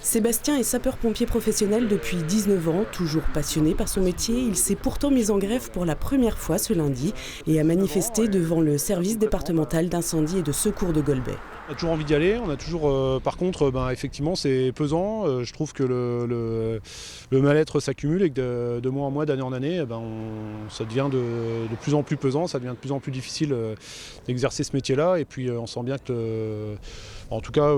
Sébastien est sapeur-pompier professionnel depuis 19 ans, toujours passionné par son métier. Il s'est pourtant mis en grève pour la première fois ce lundi et a manifesté devant le service départemental d'incendie et de secours de Golbey. On a toujours envie d'y aller, on a toujours, par contre, effectivement c'est pesant. Je trouve que le mal-être s'accumule et que de mois en mois, d'année en année, ça devient de plus en plus pesant, ça devient de plus en plus difficile d'exercer ce métier-là. Et puis on sent bien que, en tout cas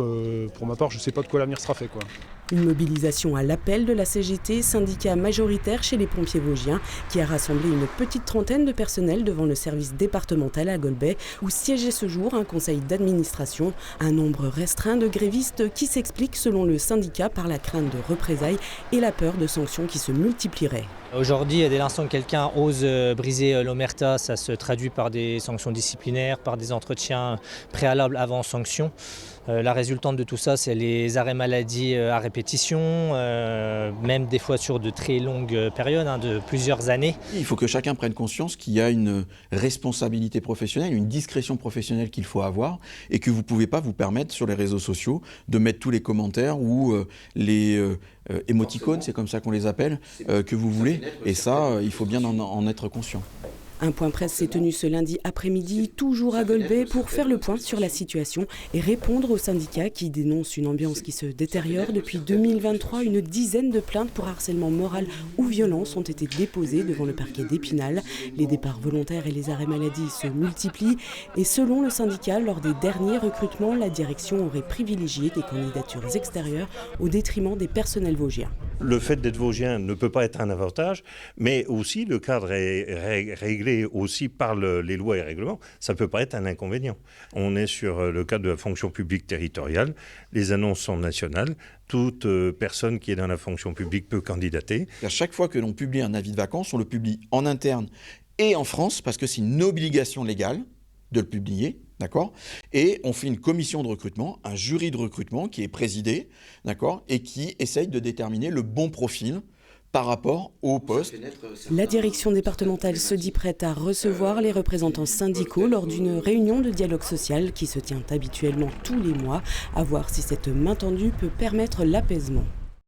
pour ma part, je ne sais pas de quoi l'avenir sera fait, quoi. Une mobilisation à l'appel de la CGT, syndicat majoritaire chez les pompiers vosgiens, qui a rassemblé une petite trentaine de personnels devant le service départemental à Golbey, où siégeait ce jour un conseil d'administration. Un nombre restreint de grévistes qui s'explique selon le syndicat par la crainte de représailles et la peur de sanctions qui se multiplieraient. Aujourd'hui, dès l'instant que quelqu'un ose briser l'omerta, ça se traduit par des sanctions disciplinaires, par des entretiens préalables avant sanction. La résultante de tout ça, c'est les arrêts maladie à répétition, même des fois sur de très longues périodes, de plusieurs années. Il faut que chacun prenne conscience qu'il y a une responsabilité professionnelle, une discrétion professionnelle qu'il faut avoir et que vous ne pouvez pas vous permettre sur les réseaux sociaux de mettre tous les commentaires ou les émoticônes, c'est comme ça qu'on les appelle, que vous voulez. Et ça, il faut bien en être conscient. Un point presse s'est tenu ce lundi après-midi, toujours à Golbey, pour faire le point sur la situation et répondre aux syndicats qui dénoncent une ambiance qui se détériore. Depuis 2023, une dizaine de plaintes pour harcèlement moral ou violence ont été déposées devant le parquet d'Épinal. Les départs volontaires et les arrêts maladie se multiplient et selon le syndicat, lors des derniers recrutements, la direction aurait privilégié des candidatures extérieures au détriment des personnels vosgiens. Le fait d'être vosgien ne peut pas être un avantage, mais aussi le cadre est réglé aussi par les lois et règlements, ça ne peut pas être un inconvénient. On est sur le cadre de la fonction publique territoriale, les annonces sont nationales, toute personne qui est dans la fonction publique peut candidater. À chaque fois que l'on publie un avis de vacances, on le publie en interne et en France, parce que c'est une obligation légale de le publier. D'accord ? Et on fait une commission de recrutement, un jury de recrutement qui est présidé, d'accord ? Et qui essaye de déterminer le bon profil par rapport au poste. La direction départementale se dit prête à recevoir les représentants syndicaux lors d'une réunion de dialogue social qui se tient habituellement tous les mois, à voir si cette main tendue peut permettre l'apaisement.